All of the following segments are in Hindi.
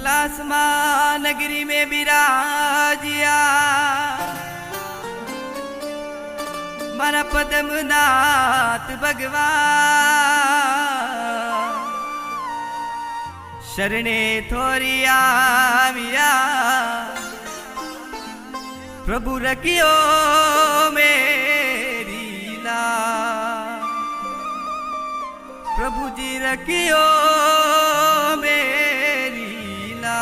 कपलासमा नगरी में बिराजिया मारा पद्मनाथ भगवान शरणे थोरिया मिया प्रभु रखियो मेरी ला प्रभु जी रखियो मेरी ला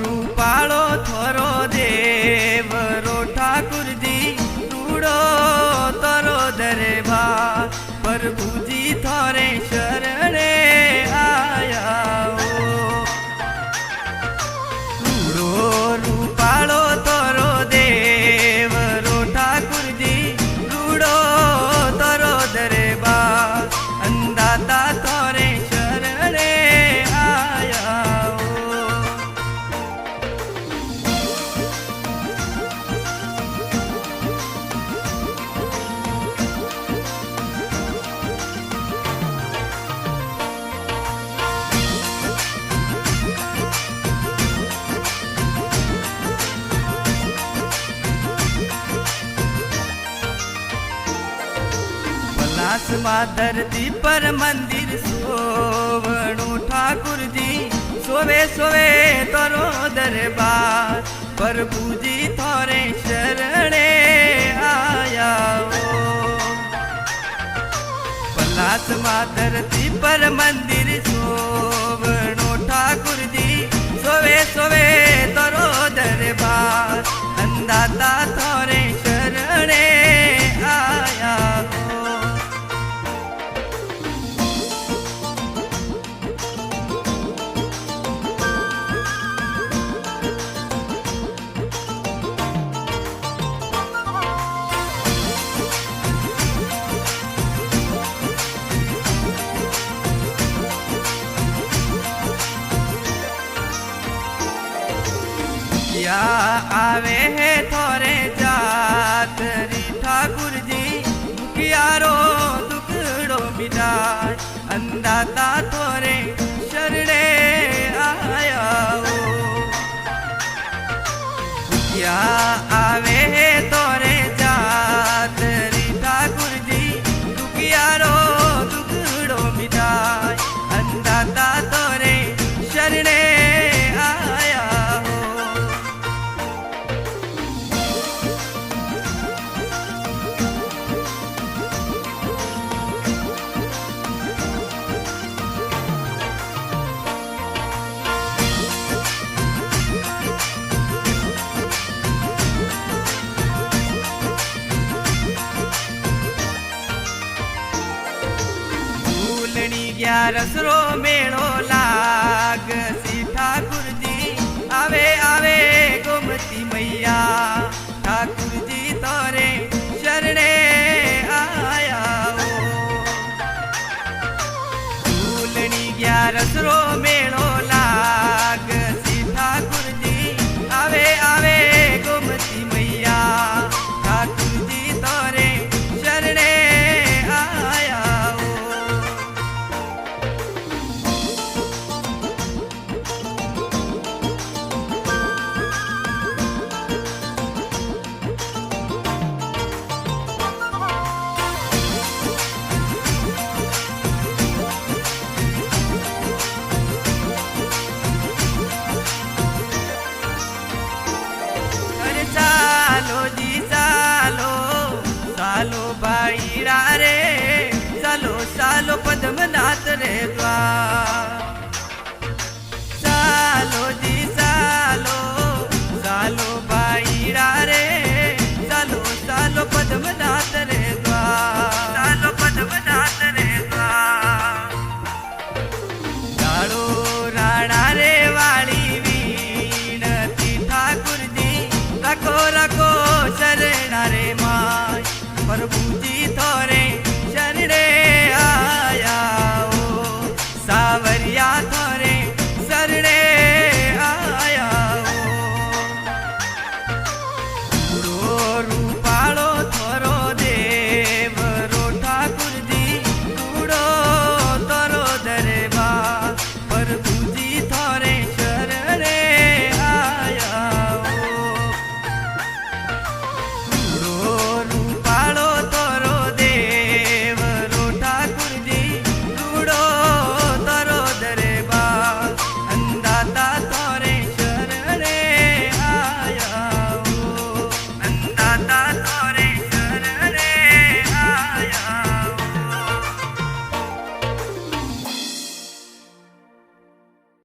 रूपालो थोरो देवरो ठाकुर जी रूड़ो तरो दरबा प्रभु जी थोरे शरणे आया रूड़ो रूपालो तरो देवरो ठाकुर जी रूड़ो तरो दरबा अंदाता थोरे शरणे आया आसमा धरती पर मंदिर सोवणु ठाकुर जी सोवे सोवे तोरो दरबार प्रभु जी थोरे शरणे आया आसमा धरती पर मंदिर सोवणु ठाकुर जी सोवे सोवे तोरो दरबार अंदाता थोरे शरणे आया आवे है थोरे जातरी ठाकुर जी दुखियारो दुखड़ो मिटाय अंदाता थोरे शरणे आया दुखिया आवे है थोरे जातरी ठाकुर जी दुखियारो दुखड़ो मिटाय अंदाता थोरे शरणे आया ग्यारसरो मेड़ो लाग सी ठाकुर जी आवे आवे गोमती मैया ठाकुर जी तोरे शरणे आया फूलनी ग्यारसरो मेड़ो लाग सी ठाकुर जी आवे आवे गोमती मैया ठाकुर जी तोरे शरणे आया सालो भाई रे सालो सालो पद्मनाथ रे द्वार